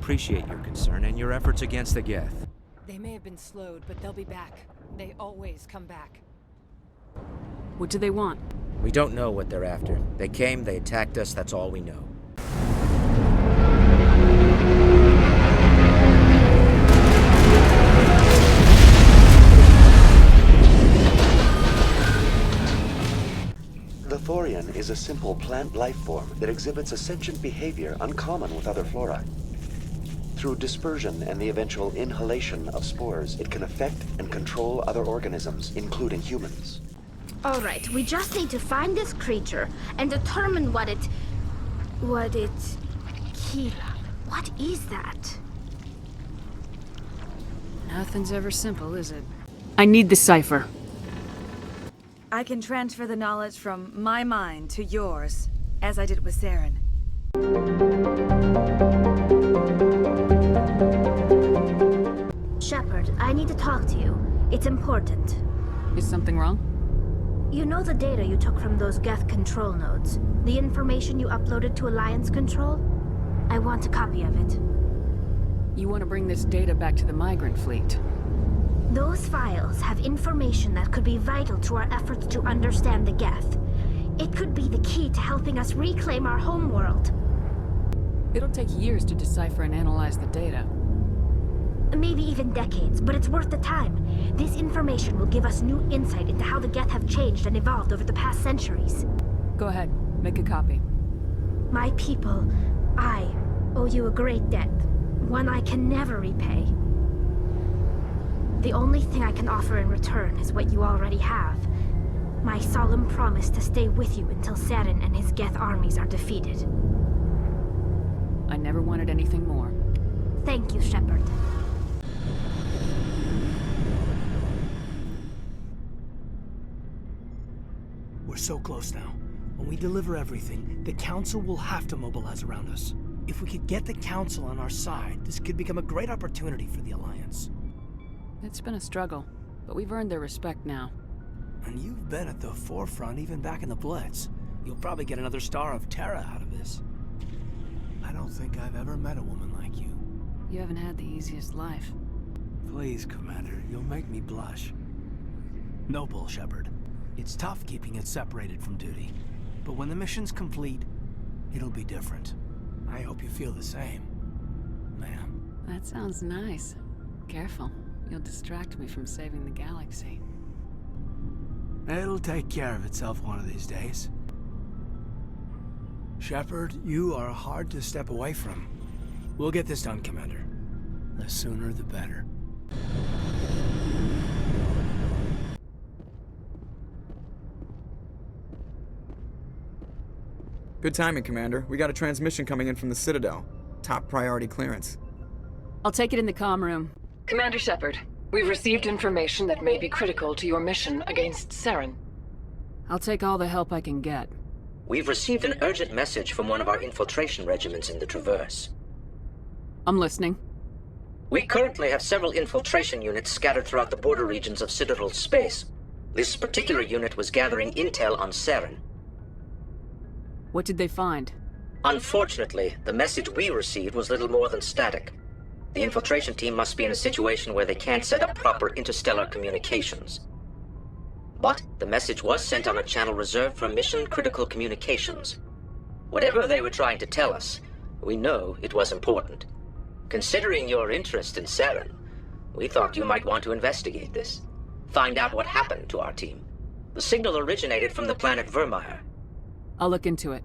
appreciate your concern and your efforts against the Geth. They may have been slowed, but they'll be back. They always come back. What do they want? We don't know what they're after. They came, they attacked us, that's all we know. The Thorian is a simple plant life form that exhibits a sentient behavior uncommon with other flora. Through dispersion and the eventual inhalation of spores, it can affect and control other organisms, including humans. All right, we just need to find this creature and determine what it... Kira, what is that? Nothing's ever simple, is it? I need the cipher. I can transfer the knowledge from my mind to yours, as I did with Saren. Shepard, I need to talk to you. It's important. Is something wrong? You know the data you took from those Geth control nodes? The information you uploaded to Alliance Control? I want a copy of it. You want to bring this data back to the migrant fleet? Those files have information that could be vital to our efforts to understand the Geth. It could be the key to helping us reclaim our homeworld. It'll take years to decipher and analyze the data. Maybe even decades, but it's worth the time. This information will give us new insight into how the Geth have changed and evolved over the past centuries. Go ahead, make a copy. My people, I owe you a great debt, one I can never repay. The only thing I can offer in return is what you already have. My solemn promise to stay with you until Saren and his Geth armies are defeated. I never wanted anything more. Thank you, Shepard. We're so close now. When we deliver everything, the Council will have to mobilize around us. If we could get the Council on our side, this could become a great opportunity for the Alliance. It's been a struggle, but we've earned their respect now. And you've been at the forefront even back in the Blitz. You'll probably get another Star of Terra out of this. I don't think I've ever met a woman like you. You haven't had the easiest life. Please, Commander, you'll make me blush. No bull, Shepard. It's tough keeping it separated from duty. But when the mission's complete, it'll be different. I hope you feel the same, ma'am. That sounds nice. Careful. You'll distract me from saving the galaxy. It'll take care of itself one of these days. Shepard, you are hard to step away from. We'll get this done, Commander. The sooner the better. Good timing, Commander. We got a transmission coming in from the Citadel. Top priority clearance. I'll take it in the comm room. Commander Shepard, we've received information that may be critical to your mission against Saren. I'll take all the help I can get. We've received an urgent message from one of our infiltration regiments in the Traverse. I'm listening. We currently have several infiltration units scattered throughout the border regions of Citadel space. This particular unit was gathering intel on Saren. What did they find? Unfortunately, the message we received was little more than static. The infiltration team must be in a situation where they can't set up proper interstellar communications. But the message was sent on a channel reserved for mission-critical communications. Whatever they were trying to tell us, we know it was important. Considering your interest in Saren, we thought you might want to investigate this. Find out what happened to our team. The signal originated from the planet Vermeer. I'll look into it.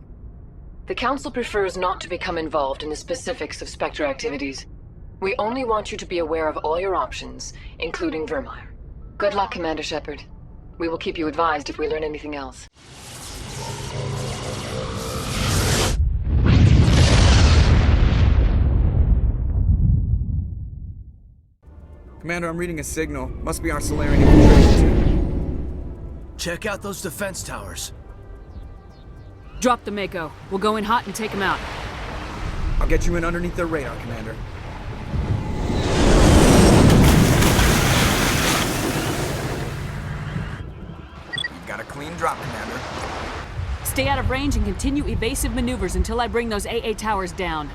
The Council prefers not to become involved in the specifics of Spectre activities. We only want you to be aware of all your options, including Vermeer. Good luck, Commander Shepard. We will keep you advised if we learn anything else. Commander, I'm reading a signal. Must be our Solarian infiltration team. Check out those defense towers. Drop the Mako. We'll go in hot and take them out. I'll get you in underneath their radar, Commander. You've got a clean drop, Commander. Stay out of range and continue evasive maneuvers until I bring those AA towers down.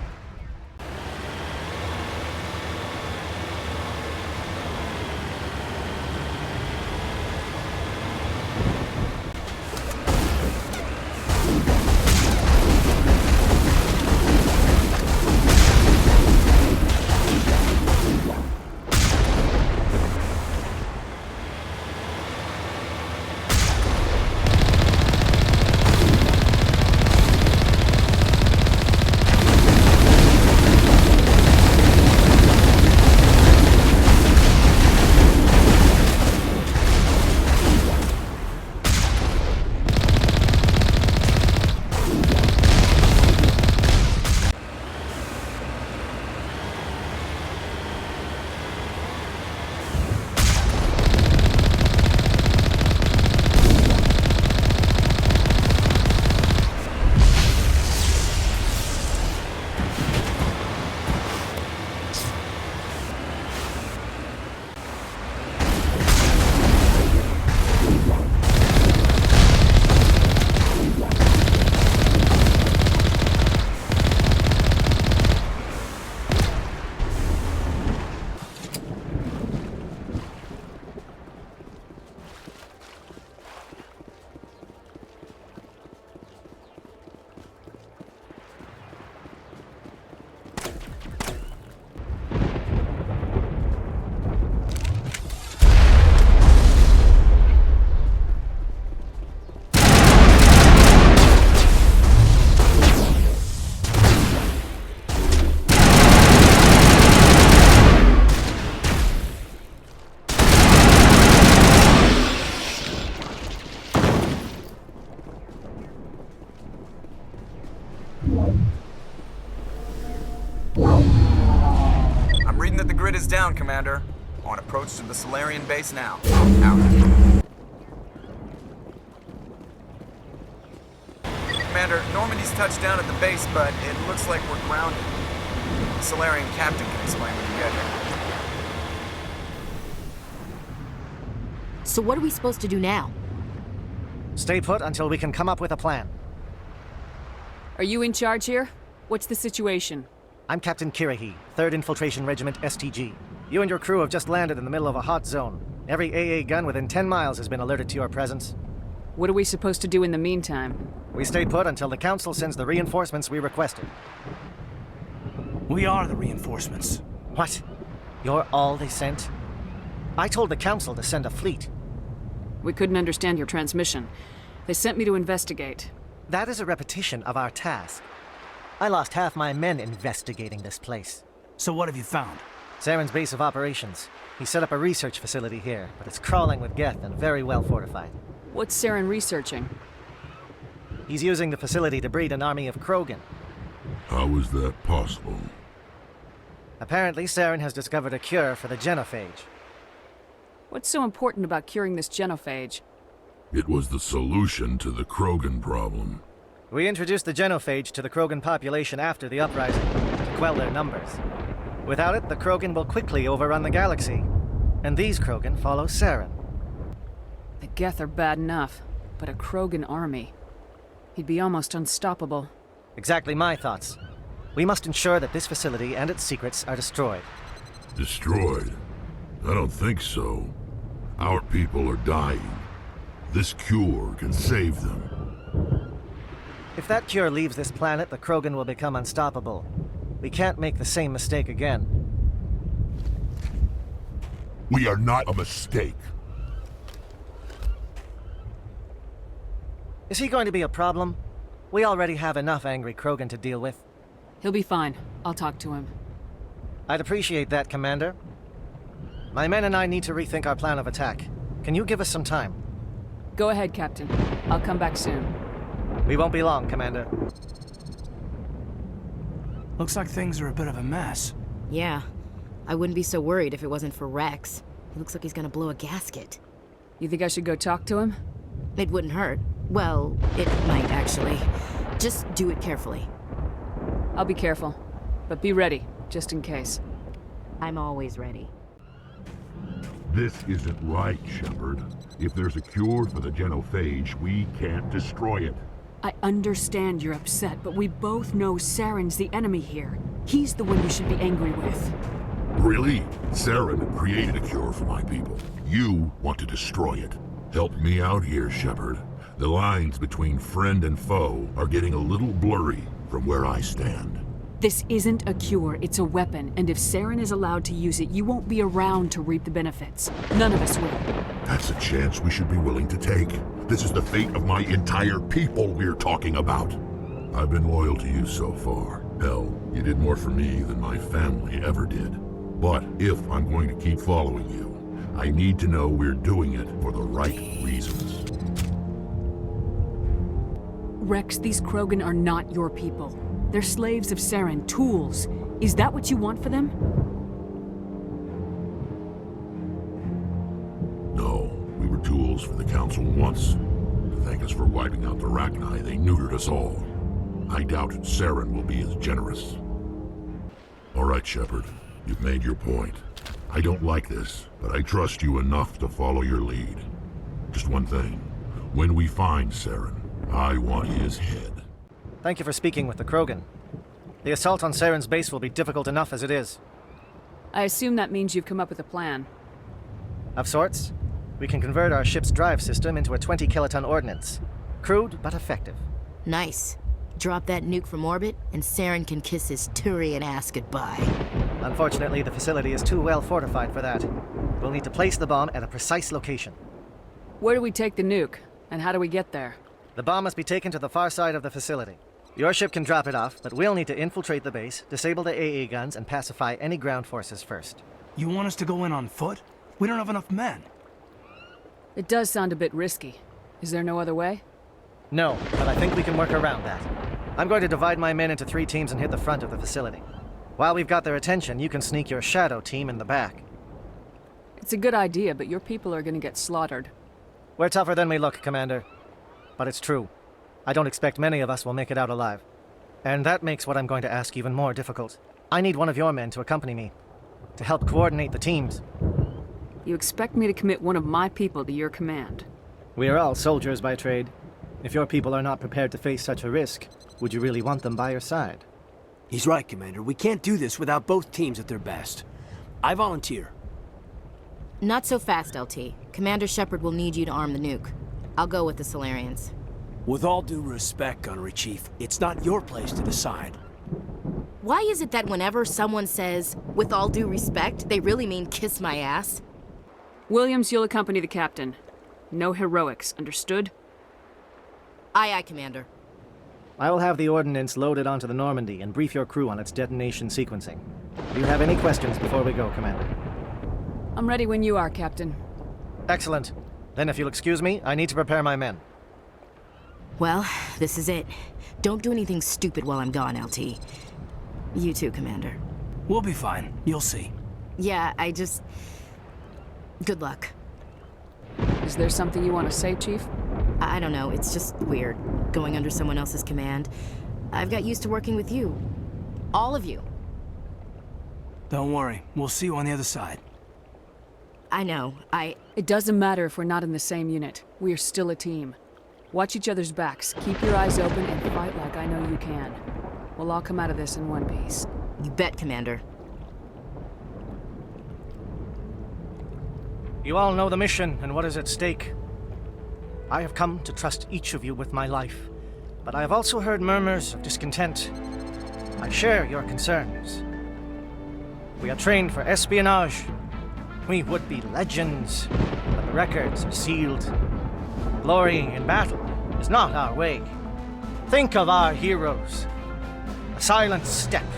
down, Commander. On approach to the Solarian base now. Out. Commander, Normandy's touched down at the base, but it looks like we're grounded. The Solarian captain can explain when you get here. So what are we supposed to do now? Stay put until we can come up with a plan. Are you in charge here? What's the situation? I'm Captain Kirahi, 3rd Infiltration Regiment STG. You and your crew have just landed in the middle of a hot zone. Every AA gun within 10 miles has been alerted to your presence. What are we supposed to do in the meantime? We stay put until the Council sends the reinforcements we requested. We are the reinforcements. What? You're all they sent? I told the Council to send a fleet. We couldn't understand your transmission. They sent me to investigate. That is a repetition of our task. I lost half my men investigating this place. So what have you found? Saren's base of operations. He set up a research facility here, but it's crawling with Geth and very well fortified. What's Saren researching? He's using the facility to breed an army of Krogan. How is that possible? Apparently, Saren has discovered a cure for the genophage. What's so important about curing this genophage? It was the solution to the Krogan problem. We introduced the genophage to the Krogan population after the uprising, to quell their numbers. Without it, the Krogan will quickly overrun the galaxy. And these Krogan follow Saren. The Geth are bad enough, but a Krogan army. He'd be almost unstoppable. Exactly my thoughts. We must ensure that this facility and its secrets are destroyed. Destroyed? I don't think so. Our people are dying. This cure can save them. If that cure leaves this planet, the Krogan will become unstoppable. We can't make the same mistake again. We are not a mistake. Is he going to be a problem? We already have enough angry Krogan to deal with. He'll be fine. I'll talk to him. I'd appreciate that, Commander. My men and I need to rethink our plan of attack. Can you give us some time? Go ahead, Captain. I'll come back soon. We won't be long, Commander. Looks like things are a bit of a mess. Yeah. I wouldn't be so worried if it wasn't for Rex. He looks like he's gonna blow a gasket. You think I should go talk to him? It wouldn't hurt. Well, it might actually. Just do it carefully. I'll be careful. But be ready, just in case. I'm always ready. This isn't right, Shepard. If there's a cure for the genophage, we can't destroy it. I understand you're upset, but we both know Saren's the enemy here. He's the one you should be angry with. Really? Saren created a cure for my people. You want to destroy it. Help me out here, Shepard. The lines between friend and foe are getting a little blurry from where I stand. This isn't a cure, it's a weapon, and if Saren is allowed to use it, you won't be around to reap the benefits. None of us will. That's a chance we should be willing to take. This is the fate of my entire people we're talking about. I've been loyal to you so far. Hell, you did more for me than my family ever did. But if I'm going to keep following you, I need to know we're doing it for the right reasons. Rex, these Krogan are not your people. They're slaves of Saren, tools. Is that what you want for them? No, we were tools for the Council once. To thank us for wiping out the Rachni, they neutered us all. I doubt Saren will be as generous. All right, Shepard. You've made your point. I don't like this, but I trust you enough to follow your lead. Just one thing. When we find Saren, I want his head. Thank you for speaking with the Krogan. The assault on Saren's base will be difficult enough as it is. I assume that means you've come up with a plan. Of sorts. We can convert our ship's drive system into a 20-kiloton ordnance. Crude, but effective. Nice. Drop that nuke from orbit, and Saren can kiss his Turian ass goodbye. Unfortunately, the facility is too well fortified for that. We'll need to place the bomb at a precise location. Where do we take the nuke? And how do we get there? The bomb must be taken to the far side of the facility. Your ship can drop it off, but we'll need to infiltrate the base, disable the AA guns, and pacify any ground forces first. You want us to go in on foot? We don't have enough men. It does sound a bit risky. Is there no other way? No, but I think we can work around that. I'm going to divide my men into 3 teams and hit the front of the facility. While we've got their attention, you can sneak your shadow team in the back. It's a good idea, but your people are gonna get slaughtered. We're tougher than we look, Commander. But it's true. I don't expect many of us will make it out alive. And that makes what I'm going to ask even more difficult. I need one of your men to accompany me, to help coordinate the teams. You expect me to commit one of my people to your command? We are all soldiers by trade. If your people are not prepared to face such a risk, would you really want them by your side? He's right, Commander. We can't do this without both teams at their best. I volunteer. Not so fast, LT. Commander Shepard will need you to arm the nuke. I'll go with the Solarians. With all due respect, Gunnery Chief, it's not your place to decide. Why is it that whenever someone says, with all due respect, they really mean kiss my ass? Williams, you'll accompany the captain. No heroics, understood? Aye, aye, Commander. I will have the ordnance loaded onto the Normandy and brief your crew on its detonation sequencing. Do you have any questions before we go, Commander? I'm ready when you are, Captain. Excellent. Then if you'll excuse me, I need to prepare my men. Well, this is it. Don't do anything stupid while I'm gone, LT. You too, Commander. We'll be fine. You'll see. Yeah, Good luck. Is there something you want to say, Chief? I don't know, it's just weird, going under someone else's command. I've got used to working with you. All of you. Don't worry. We'll see you on the other side. I know, It doesn't matter if we're not in the same unit. We are still a team. Watch each other's backs, keep your eyes open, and fight like I know you can. We'll all come out of this in one piece. You bet, Commander. You all know the mission and what is at stake. I have come to trust each of you with my life, but I have also heard murmurs of discontent. I share your concerns. We are trained for espionage. We would be legends, but the records are sealed. Glory in battle is not our way. Think of our heroes. A silent step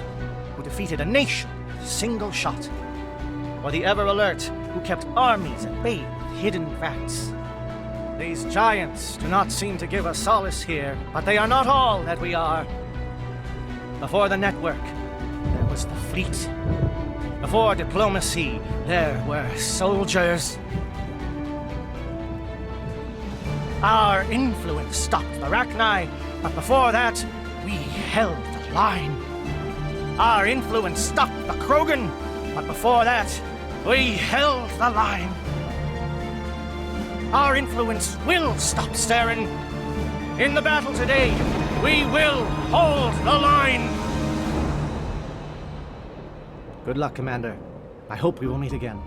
who defeated a nation with a single shot. Or the ever-alert who kept armies at bay with hidden facts. These giants do not seem to give us solace here, but they are not all that we are. Before the network, there was the fleet. Before diplomacy, there were soldiers. Our influence stopped the Arachni, but before that, we held the line. Our influence stopped the Krogan, but before that, we held the line. Our influence will stop Saren. In the battle today, we will hold the line. Good luck, Commander. I hope we will meet again.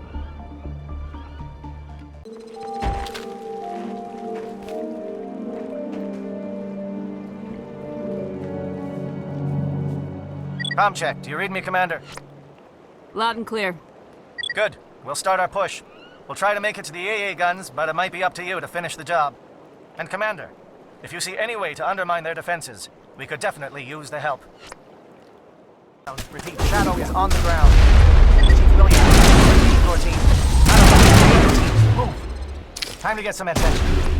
Comm check. Do you read me, Commander? Loud and clear. Good. We'll start our push. We'll try to make it to the AA guns, but it might be up to you to finish the job. And Commander, if you see any way to undermine their defenses, we could definitely use the help. Repeat, Shadow is on the ground. Chief Williams, 14. Shadow, move. Time to get some attention.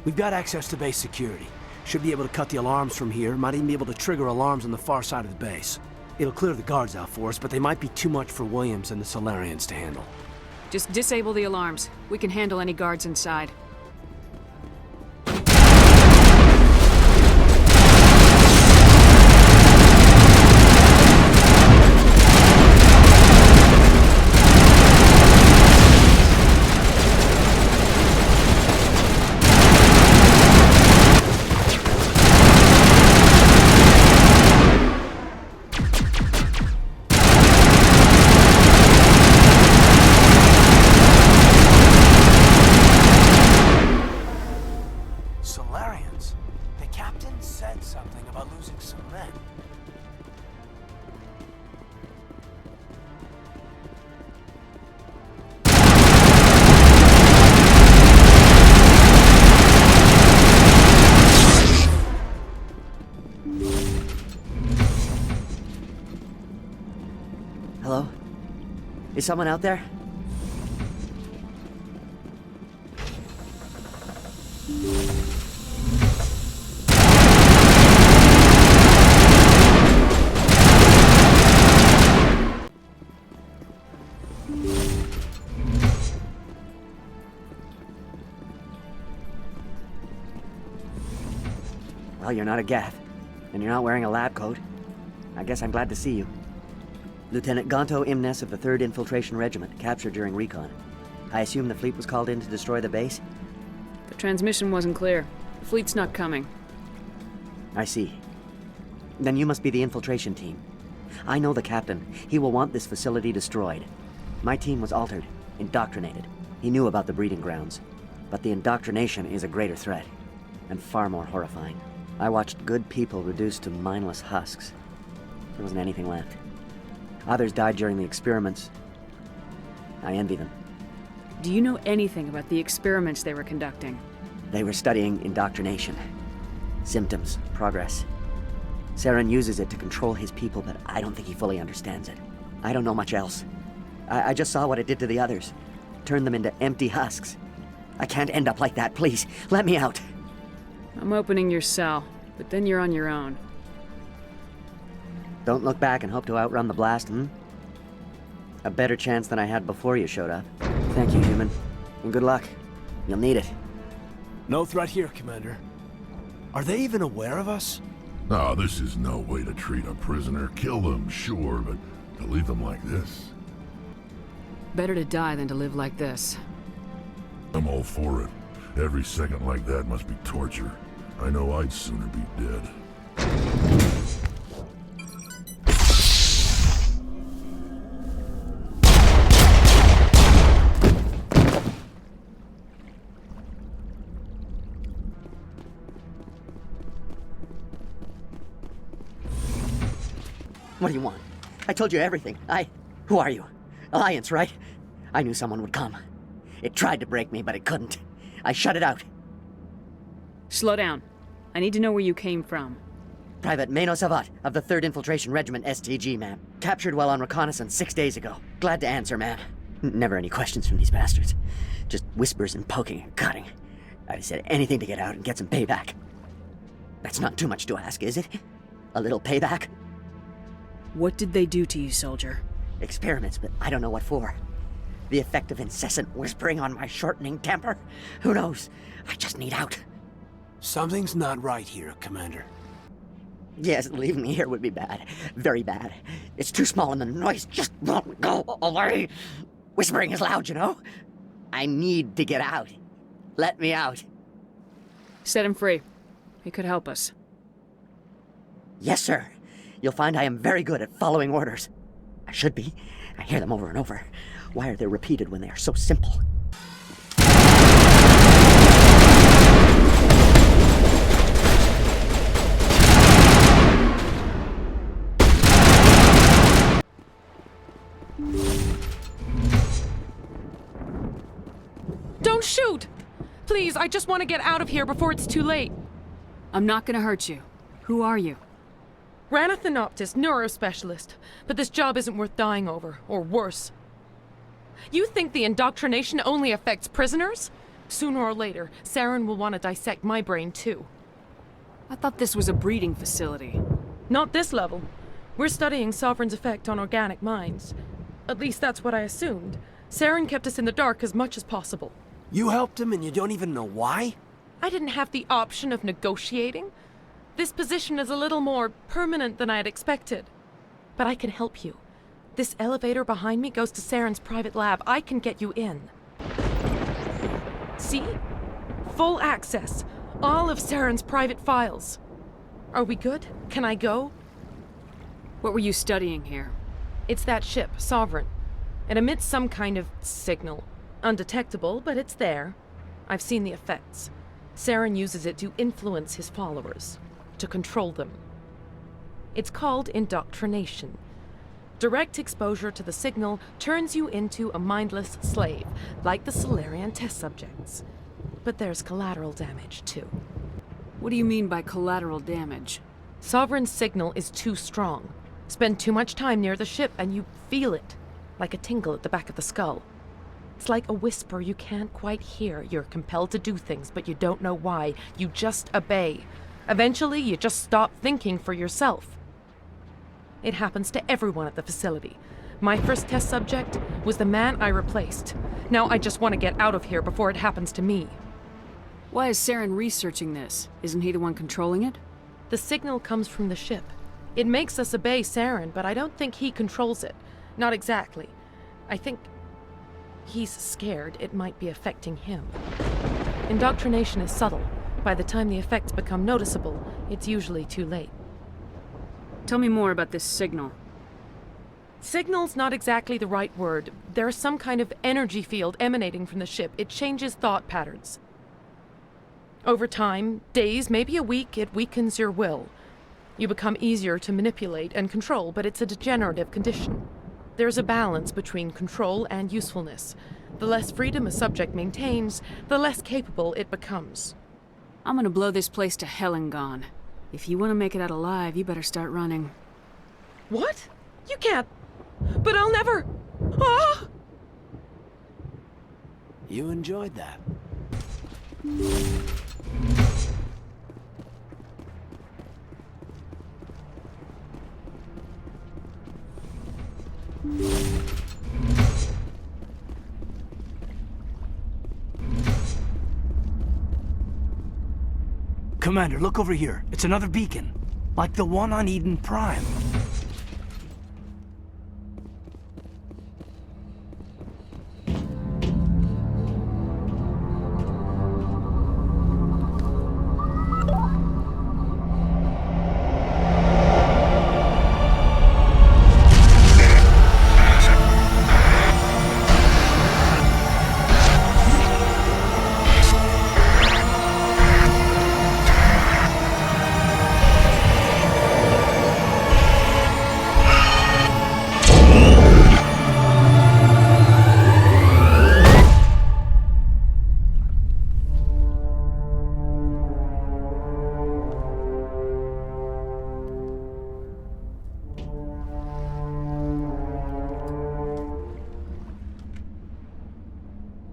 We've got access to base security. Should be able to cut the alarms from here. Might even be able to trigger alarms on the far side of the base. It'll clear the guards out for us, but they might be too much for Williams and the Solarians to handle. Just disable the alarms. We can handle any guards inside. Solarians? The captain said something about losing some men. Hello? Is someone out there? Well, you're not a Geth, and you're not wearing a lab coat. I guess I'm glad to see you. Lieutenant Gonto Imnes of the 3rd Infiltration Regiment, captured during recon. I assume the fleet was called in to destroy the base? The transmission wasn't clear. The fleet's not coming. I see. Then you must be the infiltration team. I know the captain. He will want this facility destroyed. My team was altered, indoctrinated. He knew about the breeding grounds. But the indoctrination is a greater threat, and far more horrifying. I watched good people reduced to mindless husks. There wasn't anything left. Others died during the experiments. I envy them. Do you know anything about the experiments they were conducting? They were studying indoctrination. Symptoms, progress. Saren uses it to control his people, but I don't think he fully understands it. I don't know much else. I just saw what it did to the others. Turned them into empty husks. I can't end up like that, please. Let me out. I'm opening your cell, but then you're on your own. Don't look back and hope to outrun the blast, A better chance than I had before you showed up. Thank you, human. And good luck. You'll need it. No threat here, Commander. Are they even aware of us? No, this is no way to treat a prisoner. Kill them, sure, but to leave them like this? Better to die than to live like this. I'm all for it. Every second like that must be torture. I know I'd sooner be dead. What do you want? I told you everything. Who are you? Alliance, right? I knew someone would come. It tried to break me, but it couldn't. I shut it out. Slow down. I need to know where you came from. Private Mano Savat of the 3rd Infiltration Regiment STG, ma'am. Captured while on reconnaissance 6 days ago. Glad to answer, ma'am. Never any questions from these bastards. Just whispers and poking and cutting. I'd have said anything to get out and get some payback. That's not too much to ask, is it? A little payback? What did they do to you, soldier? Experiments, but I don't know what for. The effect of incessant whispering on my shortening temper? Who knows? I just need out. Something's not right here, Commander. Yes, leaving me here would be bad. Very bad. It's too small and the noise just won't go away. Whispering is loud, you know? I need to get out. Let me out. Set him free. He could help us. Yes, sir. You'll find I am very good at following orders. I should be. I hear them over and over. Why are they repeated when they are so simple? Don't shoot! Please, I just want to get out of here before it's too late. I'm not gonna hurt you. Who are you? Ranathanoptis, neurospecialist. But this job isn't worth dying over, or worse. You think the indoctrination only affects prisoners? Sooner or later, Saren will want to dissect my brain too. I thought this was a breeding facility. Not this level. We're studying Sovereign's effect on organic minds. At least that's what I assumed. Saren kept us in the dark as much as possible. You helped him and you don't even know why? I didn't have the option of negotiating. This position is a little more permanent than I had expected. But I can help you. This elevator behind me goes to Saren's private lab. I can get you in. See? Full access. All of Saren's private files. Are we good? Can I go? What were you studying here? It's that ship, Sovereign. It emits some kind of signal. Undetectable, but it's there. I've seen the effects. Saren uses it to influence his followers, to control them. It's called indoctrination. Direct exposure to the signal turns you into a mindless slave, like the Solarian test subjects. But there's collateral damage, too. What do you mean by collateral damage? Sovereign's signal is too strong. Spend too much time near the ship and you feel it, like a tingle at the back of the skull. It's like a whisper you can't quite hear. You're compelled to do things, but you don't know why. You just obey. Eventually, you just stop thinking for yourself. It happens to everyone at the facility. My first test subject was the man I replaced. Now I just want to get out of here before it happens to me. Why is Saren researching this? Isn't he the one controlling it? The signal comes from the ship. It makes us obey Saren, but I don't think he controls it. Not exactly. I think he's scared it might be affecting him. Indoctrination is subtle. By the time the effects become noticeable, it's usually too late. Tell me more about this signal. Signal's not exactly the right word. There's some kind of energy field emanating from the ship. It changes thought patterns. Over time, days, maybe a week, it weakens your will. You become easier to manipulate and control, but it's a degenerative condition. There's a balance between control and usefulness. The less freedom a subject maintains, the less capable it becomes. I'm gonna blow this place to hell and gone. If you want to make it out alive, you better start running. What? You can't. But I'll never. Ah! You enjoyed that. Commander, look over here. It's another beacon. Like the one on Eden Prime.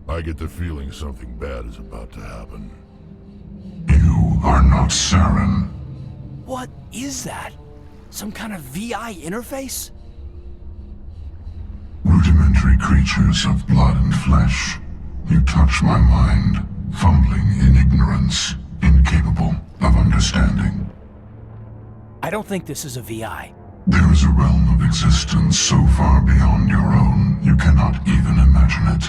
I get the feeling something bad is about to happen. You are not Saren. What is that? Some kind of VI interface? Rudimentary creatures of blood and flesh. You touch my mind, fumbling in ignorance, incapable of understanding. I don't think this is a VI. There is a realm of existence so far beyond your own, you cannot even imagine it.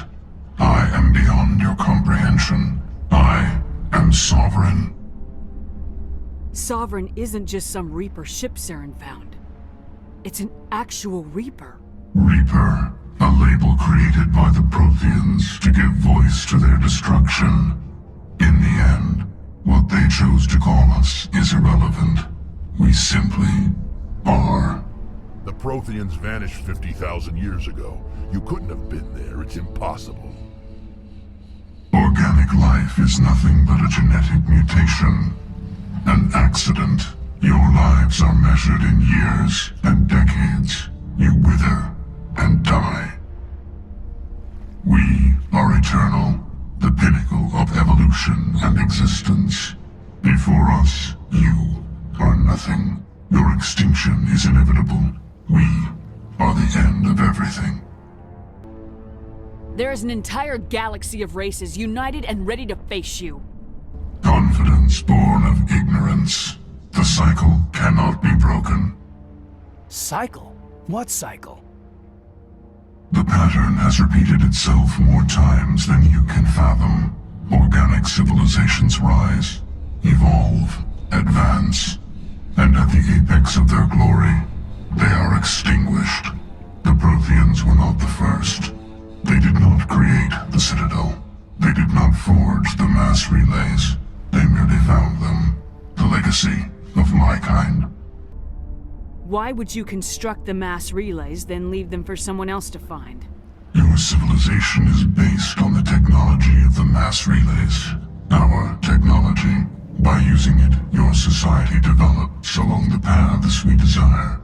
I am beyond your comprehension. I am Sovereign. Sovereign isn't just some Reaper ship Saren found. It's an actual Reaper. Reaper, a label created by the Protheans to give voice to their destruction. In the end, what they chose to call us is irrelevant. We simply are. The Protheans vanished 50,000 years ago. You couldn't have been there. It's impossible. Organic life is nothing but a genetic mutation. An accident. Your lives are measured in years and decades. You wither and die. We are eternal, the pinnacle civilization and existence. Before us, you are nothing. Your extinction is inevitable. We are the end of everything. There is an entire galaxy of races united and ready to face you. Confidence born of ignorance. The cycle cannot be broken. Cycle? What cycle? The pattern has repeated itself more times than you can fathom. Organic civilizations rise, evolve, advance, and at the apex of their glory, they are extinguished. The Protheans were not the first. They did not create the Citadel. They did not forge the mass relays. They merely found them. The legacy of my kind. Why would you construct the mass relays, then leave them for someone else to find? Your civilization is based on the technology of the mass relays. Our technology. By using it, your society develops along the paths we desire.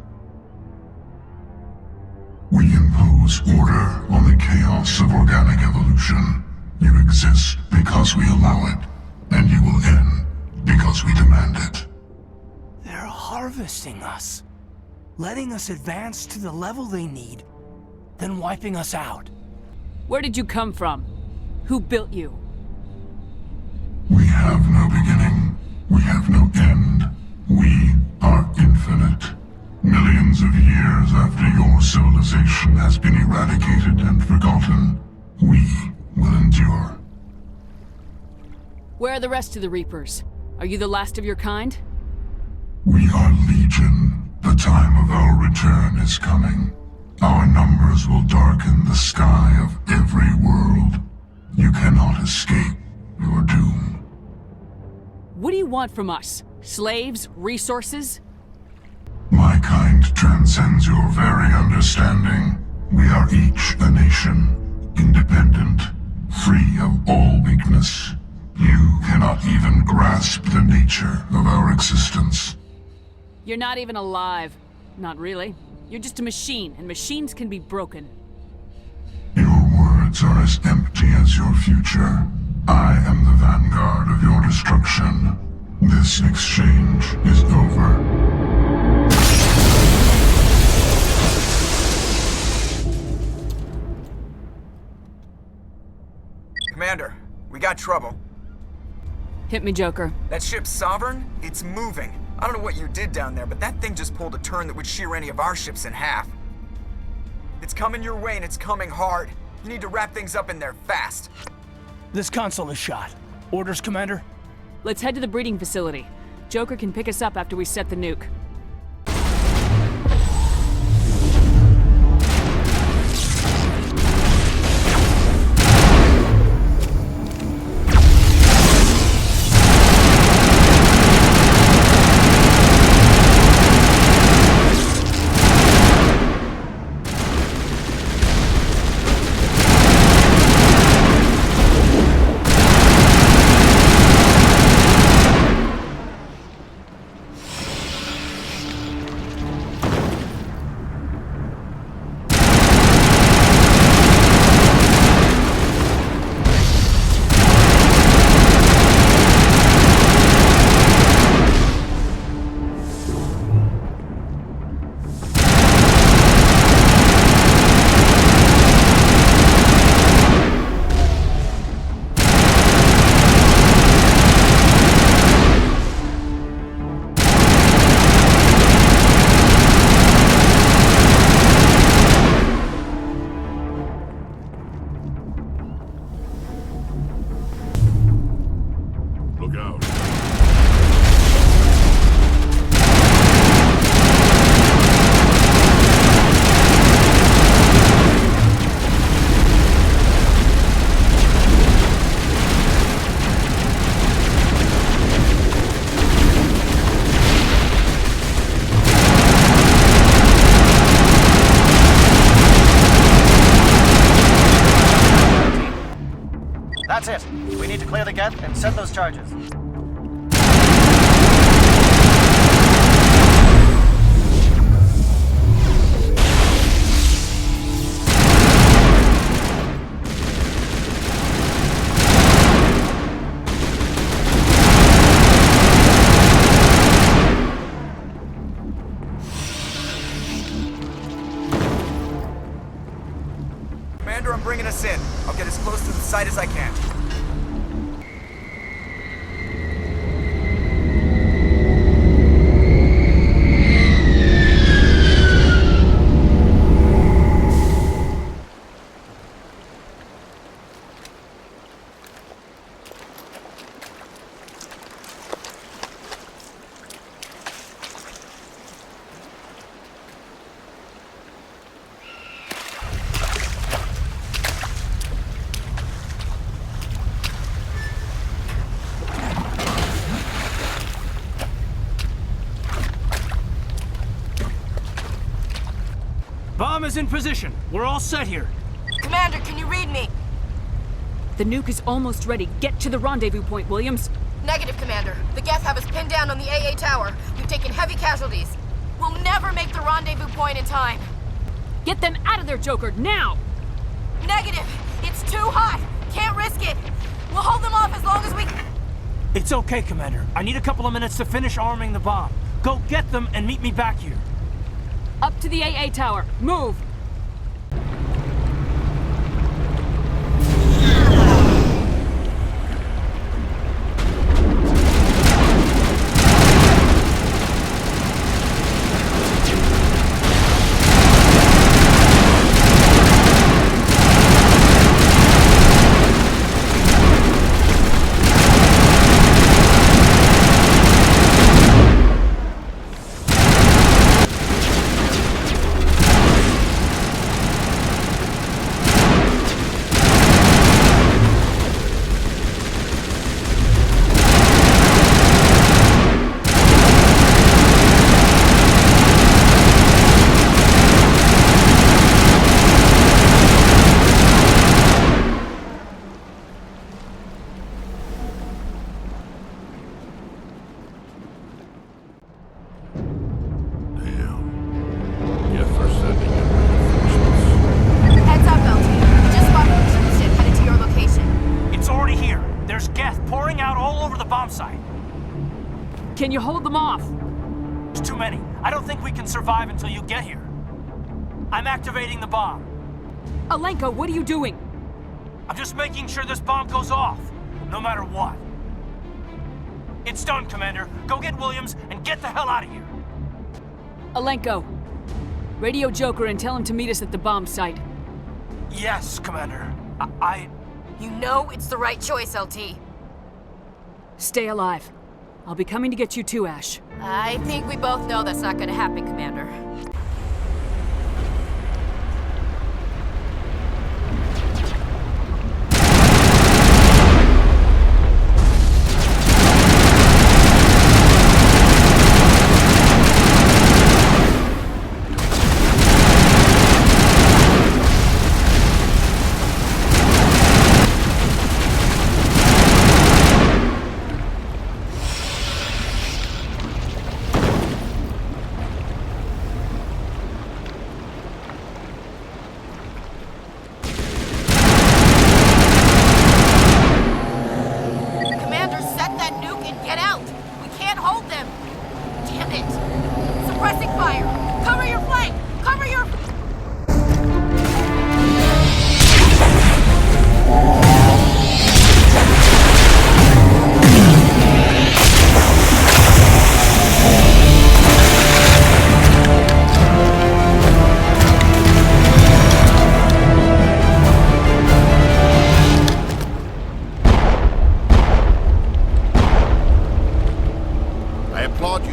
We impose order on the chaos of organic evolution. You exist because we allow it, and you will end because we demand it. They're harvesting us. Letting us advance to the level they need, then wiping us out. Where did you come from? Who built you? We have no beginning. We have no end. We are infinite. Millions of years after your civilization has been eradicated and forgotten, we will endure. Where are the rest of the Reapers? Are you the last of your kind? We are Legion. The time of our return is coming. Our numbers will darken the sky of every world. You cannot escape your doom. What do you want from us? Slaves? Resources? My kind transcends your very understanding. We are each a nation, independent, free of all weakness. You cannot even grasp the nature of our existence. You're not even alive. Not really. You're just a machine, and machines can be broken. Your words are as empty as your future. I am the vanguard of your destruction. This exchange is over. Commander, we got trouble. Hit me, Joker. That ship's Sovereign? It's moving. I don't know what you did down there, but that thing just pulled a turn that would shear any of our ships in half. It's coming your way, and it's coming hard. You need to wrap things up in there fast. This console is shot. Orders, Commander? Let's head to the breeding facility. Joker can pick us up after we set the nuke. That's it. We need to clear the gate and set those charges. Commander, I'm bringing us in. I'll get as close to the site as I can. Bomb is in position. We're all set here. Commander, can you read me? The nuke is almost ready. Get to the rendezvous point, Williams. Negative, Commander. The Geth have us pinned down on the AA tower. We've taken heavy casualties. We'll never make the rendezvous point in time. Get them out of there, Joker, now! Negative! It's too hot! Can't risk it! We'll hold them off as long as we... It's okay, Commander. I need a couple of minutes to finish arming the bomb. Go get them and meet me back here. Up to the AA tower. Move! Can you hold them off? There's too many. I don't think we can survive until you get here. I'm activating the bomb. Alenko, what are you doing? I'm just making sure this bomb goes off, no matter what. It's done, Commander. Go get Williams and get the hell out of here. Alenko, radio Joker and tell him to meet us at the bomb site. Yes, Commander. You know it's the right choice, LT. Stay alive. I'll be coming to get you too, Ash. I think we both know that's not gonna happen, Commander.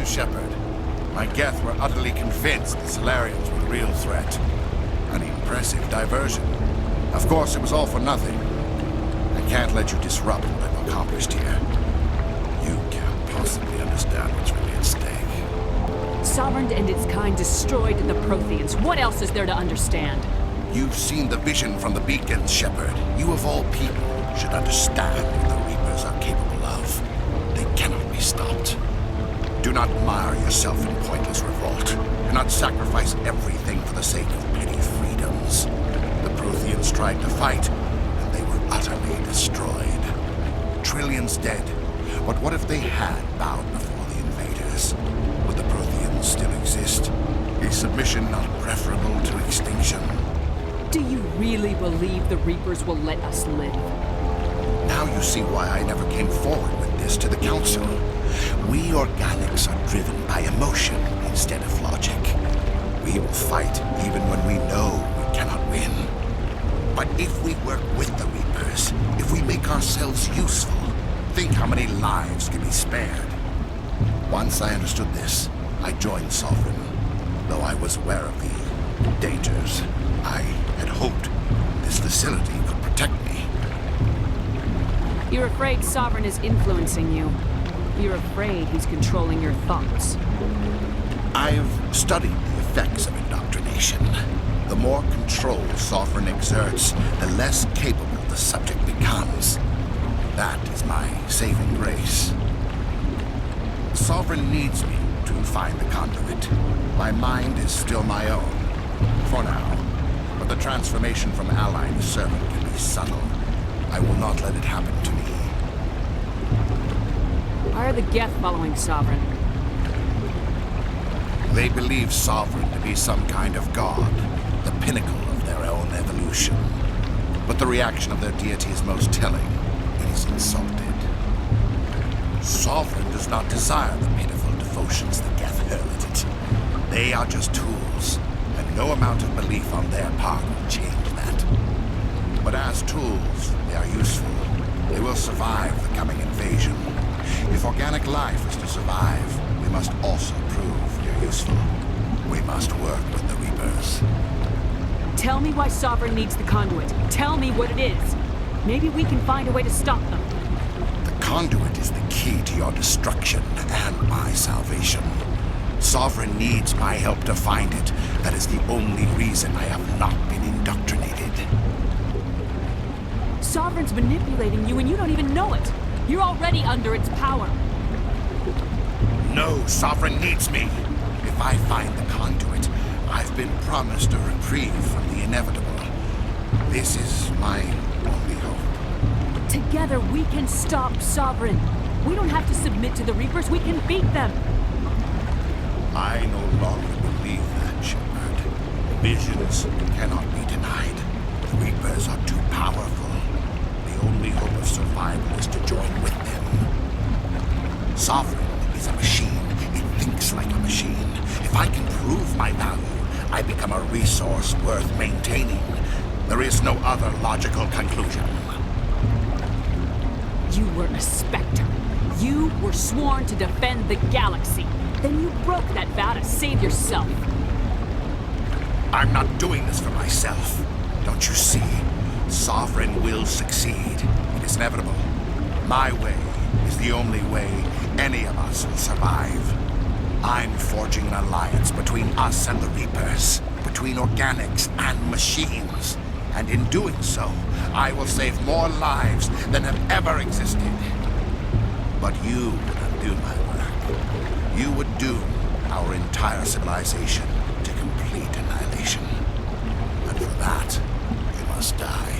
Shepard. My Geth were utterly convinced the Solarians were the real threat. An impressive diversion. Of course, it was all for nothing. I can't let you disrupt what I've accomplished here. You can't possibly understand what's really at stake. Sovereign and its kind destroyed the Protheans. What else is there to understand? You've seen the vision from the beacons, Shepard. You of all people should understand what the Reapers are capable of. They cannot be stopped. Do not mire yourself in pointless revolt. Do not sacrifice everything for the sake of petty freedoms. The Protheans tried to fight, and they were utterly destroyed. Trillions dead. But what if they had bowed before the invaders? Would the Protheans still exist? Is submission not preferable to extinction? Do you really believe the Reapers will let us live? Now you see why I never came forward with this to the Council. We organics are driven by emotion instead of logic. We will fight even when we know we cannot win. But if we work with the Reapers, if we make ourselves useful, think how many lives can be spared. Once I understood this, I joined Sovereign. Though I was aware of the dangers, I had hoped this facility could protect me. You're afraid Sovereign is influencing you. You're afraid he's controlling your thoughts. I've studied the effects of indoctrination. The more control Sovereign exerts, the less capable the subject becomes. That is my saving grace. Sovereign needs me to find the conduit. My mind is still my own, for now. But the transformation from ally to servant can be subtle. I will not let it happen to me. Why are the Geth following Sovereign? They believe Sovereign to be some kind of god, the pinnacle of their own evolution. But the reaction of their deity is most telling. It is insulted. Sovereign does not desire the pitiful devotions the Geth hurl at it. They are just tools, and no amount of belief on their part will change that. But as tools, they are useful. They will survive the coming invasion. If organic life is to survive, we must also prove they're useful. We must work with the Reapers. Tell me why Sovereign needs the conduit. Tell me what it is. Maybe we can find a way to stop them. The conduit is the key to your destruction and my salvation. Sovereign needs my help to find it. That is the only reason I have not been indoctrinated. Sovereign's manipulating you and you don't even know it. You're already under its power. No, Sovereign needs me. If I find the conduit, I've been promised a reprieve from the inevitable. This is my only hope. Together we can stop Sovereign. We don't have to submit to the Reapers, we can beat them. I no longer believe that, Shepard. Visions cannot be denied. The Reapers are too powerful. The only hope of survival is to join with them. Sovereign is a machine. It thinks like a machine. If I can prove my value, I become a resource worth maintaining. There is no other logical conclusion. You were a Spectre. You were sworn to defend the galaxy. Then you broke that vow to save yourself. I'm not doing this for myself. Don't you see? Sovereign will succeed. It is inevitable. My way is the only way any of us will survive. I'm forging an alliance between us and the Reapers, between organics and machines. And in doing so, I will save more lives than have ever existed. But you would undo my work. You would doom our entire civilization to complete annihilation. And for that, you must die.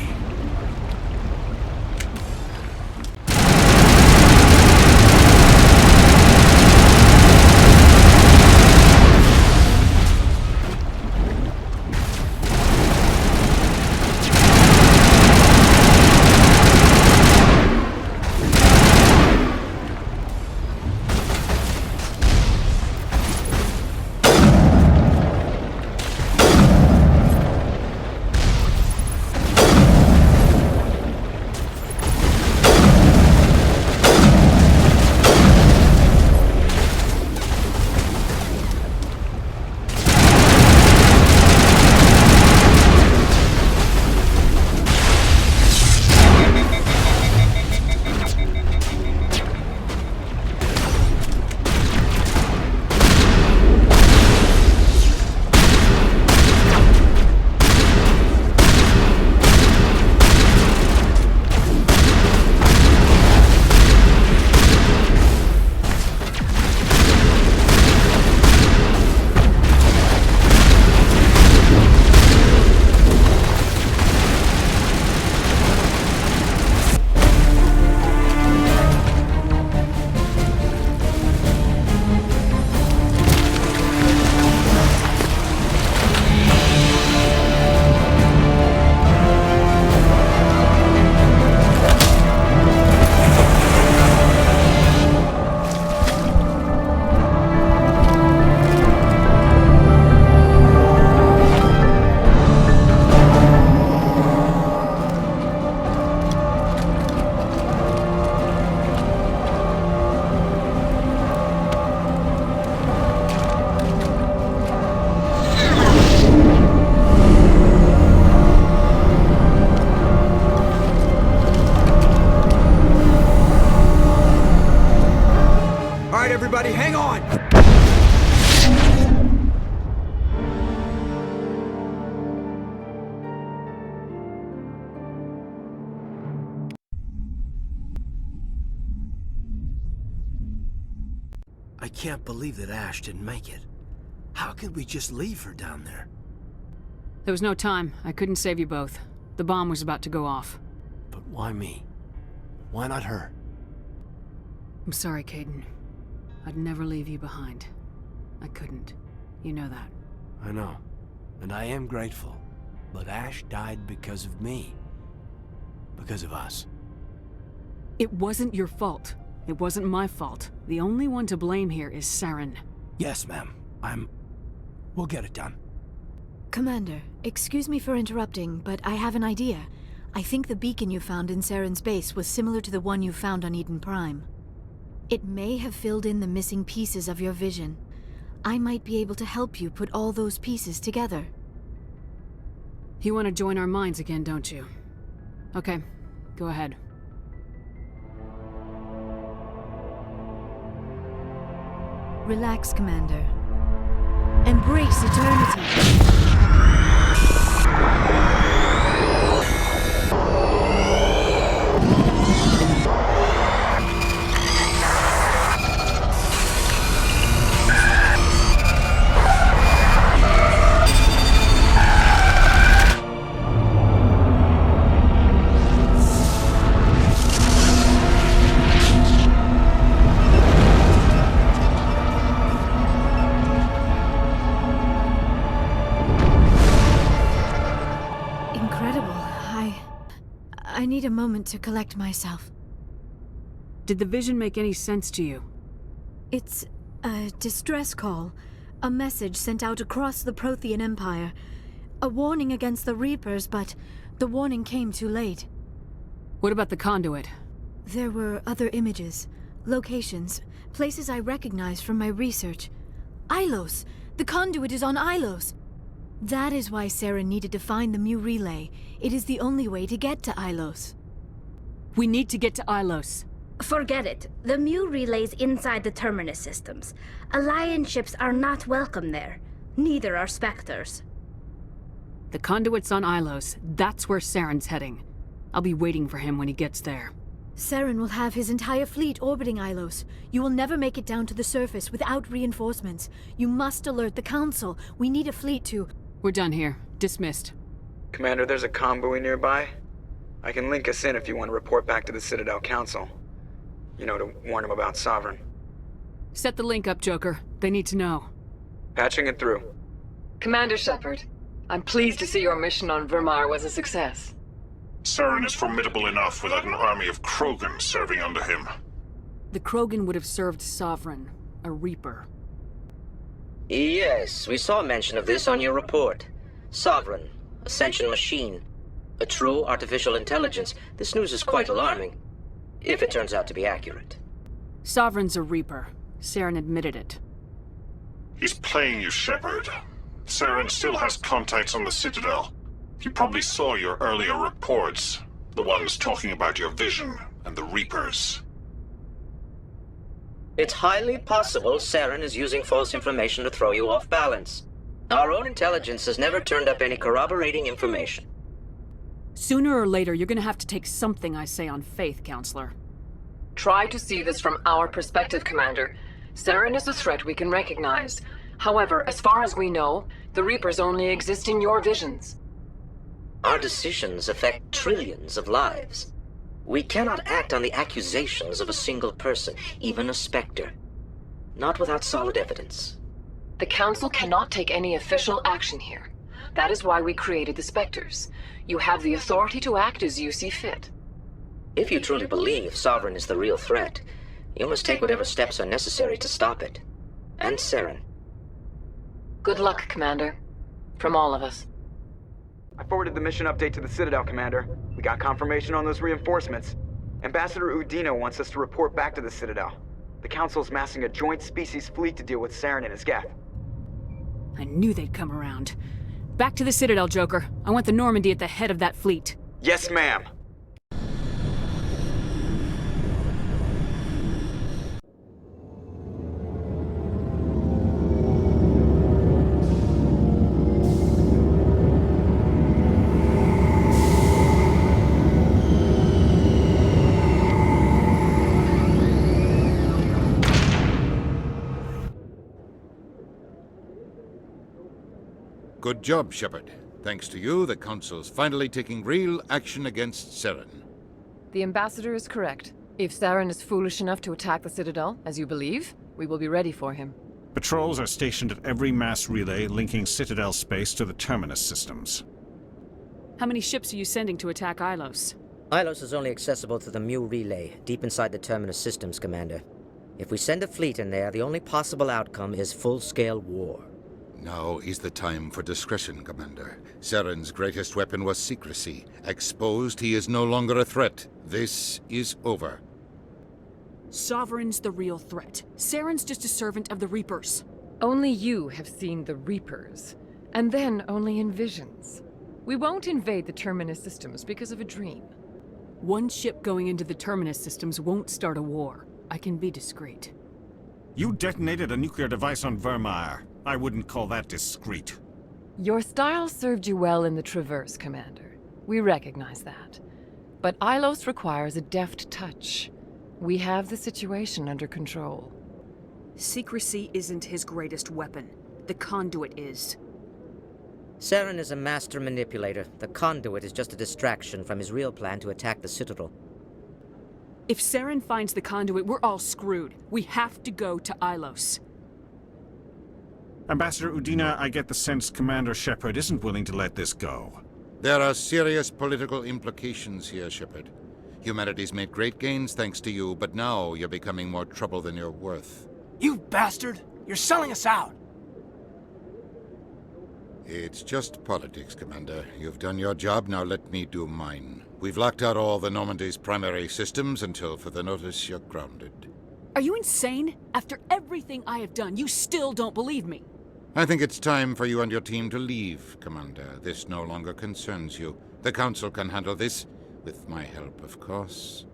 I can't believe that Ash didn't make it. How could we just leave her down there? There was no time. I couldn't save you both. The bomb was about to go off. But why me? Why not her? I'm sorry, Caden. I'd never leave you behind. I couldn't. You know that. I know. And I am grateful. But Ash died because of me. Because of us. It wasn't your fault. It wasn't my fault. The only one to blame here is Saren. Yes, ma'am. We'll get it done. Commander, excuse me for interrupting, but I have an idea. I think the beacon you found in Saren's base was similar to the one you found on Eden Prime. It may have filled in the missing pieces of your vision. I might be able to help you put all those pieces together. You want to join our minds again, don't you? Okay, go ahead. Relax, Commander. Embrace eternity. I need a moment to collect myself. Did the vision make any sense to you? It's a distress call. A message sent out across the Prothean Empire. A warning against the Reapers, but the warning came too late. What about the conduit? There were other images, locations, places I recognized from my research. Ilos! The conduit is on Ilos! That is why Saren needed to find the Mu relay. It is the only way to get to Ilos. We need to get to Ilos. Forget it. The Mu relay's inside the Terminus systems. Alliance ships are not welcome there. Neither are Spectres. The conduit's on Ilos. That's where Saren's heading. I'll be waiting for him when he gets there. Saren will have his entire fleet orbiting Ilos. You will never make it down to the surface without reinforcements. You must alert the Council. We need a fleet to... We're done here. Dismissed. Commander, there's a comm buoy nearby. I can link us in if you want to report back to the Citadel Council. You know, to warn them about Sovereign. Set the link up, Joker. They need to know. Patching it through. Commander Shepard, I'm pleased to see your mission on Vermar was a success. Saren is formidable enough without an army of Krogan serving under him. The Krogan would have served Sovereign, a Reaper. Yes, we saw mention of this on your report. Sovereign, Ascension machine, a true artificial intelligence. This news is quite alarming, if it turns out to be accurate. Sovereign's a Reaper. Saren admitted it. He's playing you, Shepard. Saren still has contacts on the Citadel. He probably saw your earlier reports, the ones talking about your vision and the Reapers. It's highly possible Saren is using false information to throw you off balance. Our own intelligence has never turned up any corroborating information. Sooner or later, you're gonna have to take something I say on faith, Counselor. Try to see this from our perspective, Commander. Saren is a threat we can recognize. However, as far as we know, the Reapers only exist in your visions. Our decisions affect trillions of lives. We cannot act on the accusations of a single person, even a Spectre. Not without solid evidence. The Council cannot take any official action here. That is why we created the Spectres. You have the authority to act as you see fit. If you truly believe Sovereign is the real threat, you must take whatever steps are necessary to stop it. And Saren. Good luck, Commander. From all of us. I forwarded the mission update to the Citadel, Commander. We got confirmation on those reinforcements. Ambassador Udino wants us to report back to the Citadel. The Council's massing a joint species fleet to deal with Saren and his geth. I knew they'd come around. Back to the Citadel, Joker. I want the Normandy at the head of that fleet. Yes, ma'am. Good job, Shepard. Thanks to you, the Council's finally taking real action against Saren. The Ambassador is correct. If Saren is foolish enough to attack the Citadel, as you believe, we will be ready for him. Patrols are stationed at every mass relay linking Citadel space to the Terminus systems. How many ships are you sending to attack Ilos? Ilos is only accessible to the Mu relay, deep inside the Terminus systems, Commander. If we send a fleet in there, the only possible outcome is full-scale war. Now is the time for discretion, Commander. Saren's greatest weapon was secrecy. Exposed, he is no longer a threat. This is over. Sovereign's the real threat. Saren's just a servant of the Reapers. Only you have seen the Reapers, and then only in visions. We won't invade the Terminus systems because of a dream. One ship going into the Terminus systems won't start a war. I can be discreet. You detonated a nuclear device on Vermeer. I wouldn't call that discreet. Your style served you well in the Traverse, Commander. We recognize that. But Ilos requires a deft touch. We have the situation under control. Secrecy isn't his greatest weapon. The conduit is. Saren is a master manipulator. The conduit is just a distraction from his real plan to attack the Citadel. If Saren finds the conduit, we're all screwed. We have to go to Ilos. Ambassador Udina, I get the sense Commander Shepard isn't willing to let this go. There are serious political implications here, Shepard. Humanity's made great gains thanks to you, but now you're becoming more trouble than you're worth. You bastard! You're selling us out! It's just politics, Commander. You've done your job, now let me do mine. We've locked out all the Normandy's primary systems until further notice you're grounded. Are you insane? After everything I have done, you still don't believe me. I think it's time for you and your team to leave, Commander. This no longer concerns you. The Council can handle this, with my help, of course.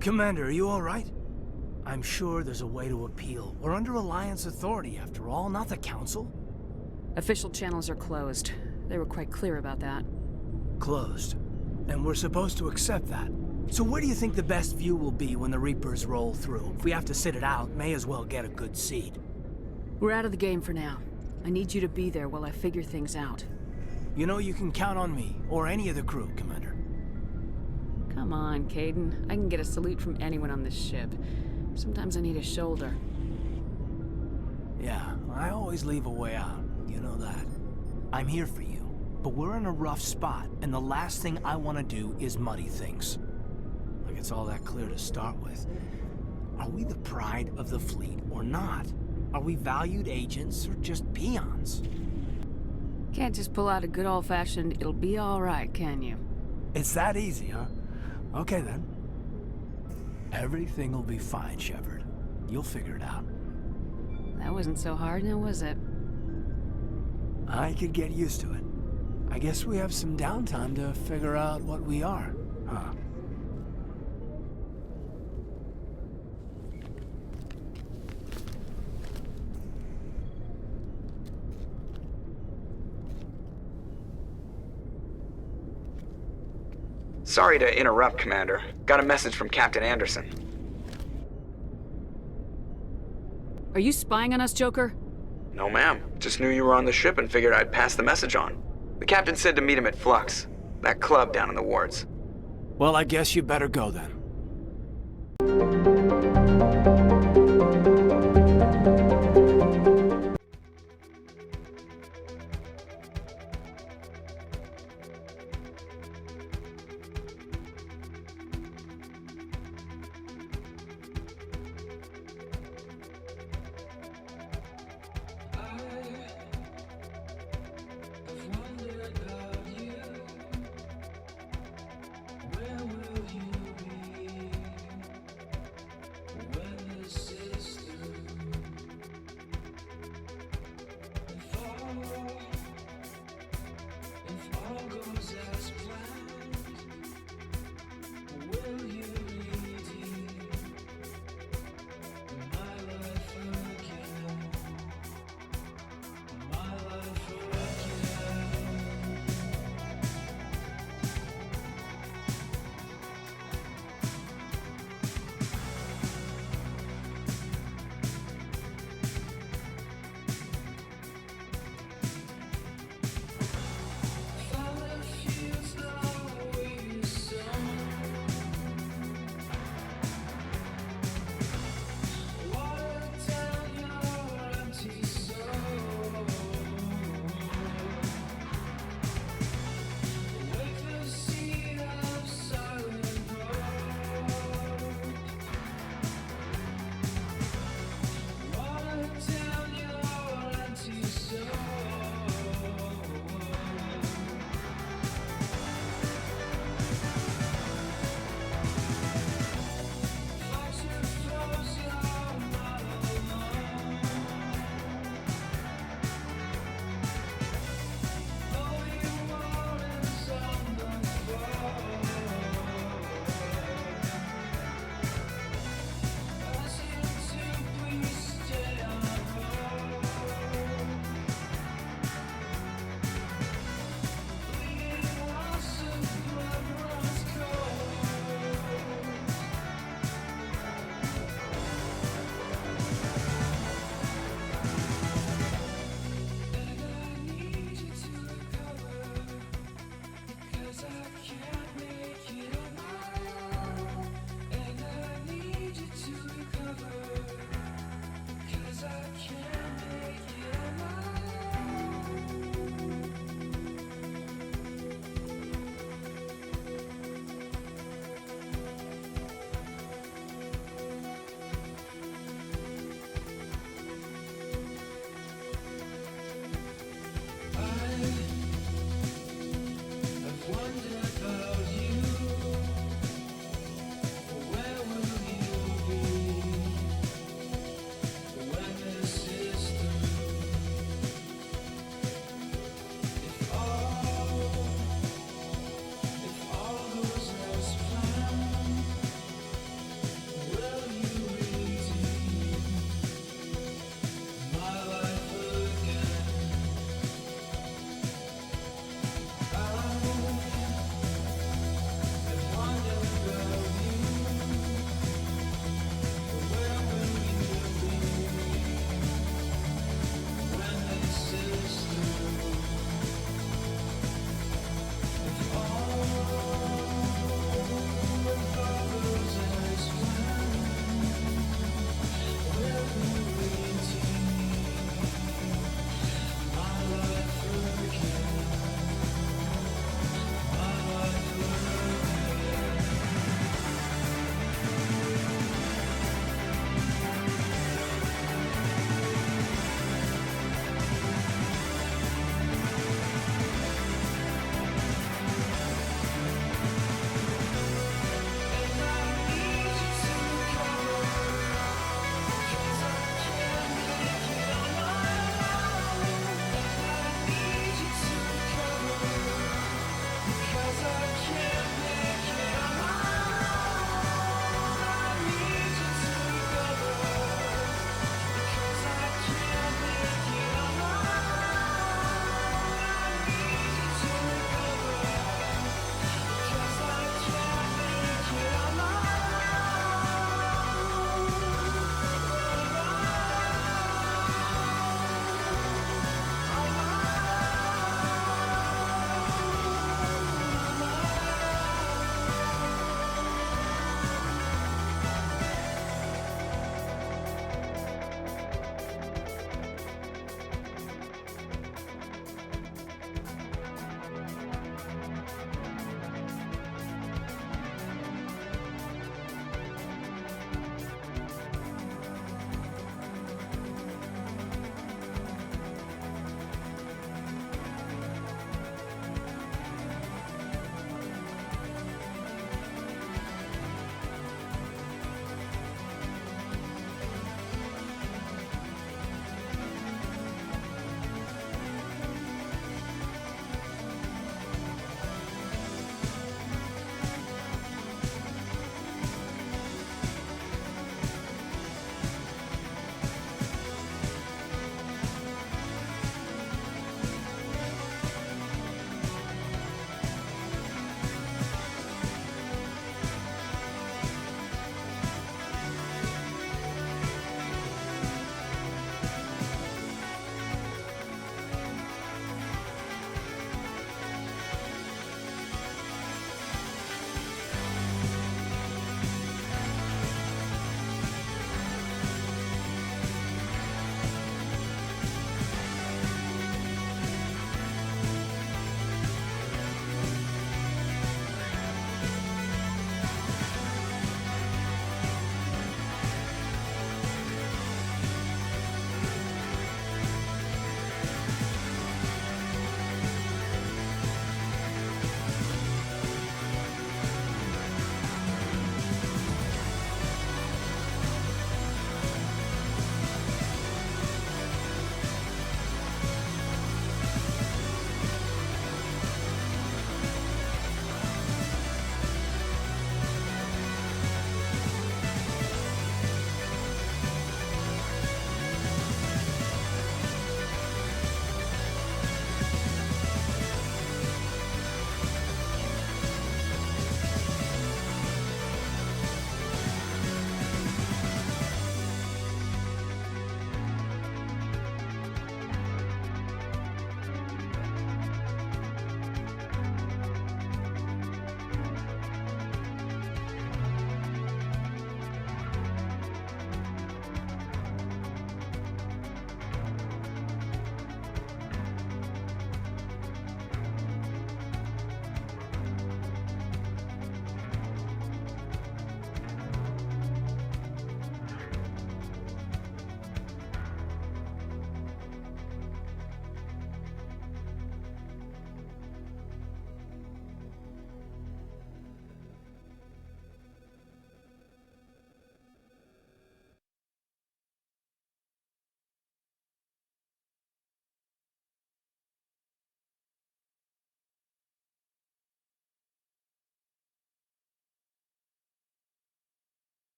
Commander, are you all right? I'm sure there's a way to appeal. We're under Alliance authority, after all, not the Council. Official channels are closed. They were quite clear about that. Closed. And we're supposed to accept that. So where do you think the best view will be when the Reapers roll through? If we have to sit it out, may as well get a good seat. We're out of the game for now. I need you to be there while I figure things out. You know you can count on me, or any of the crew, Commander. Come on, Caden. I can get a salute from anyone on this ship. Sometimes I need a shoulder. Yeah, I always leave a way out. You know that. I'm here for you, but we're in a rough spot, and the last thing I want to do is muddy things. Like it's all that clear to start with. Are we the pride of the fleet or not? Are we valued agents or just peons? Can't just pull out a good old-fashioned, it'll be all right, can you? It's that easy, huh? Okay then. Everything will be fine, Shepard. You'll figure it out. That wasn't so hard, now was it? I could get used to it. I guess we have some downtime to figure out what we are, huh? Sorry to interrupt, Commander. Got a message from Captain Anderson. Are you spying on us, Joker? No, ma'am. Just knew you were on the ship and figured I'd pass the message on. The captain said to meet him at Flux, that club down in the wards. Well, I guess you better go then.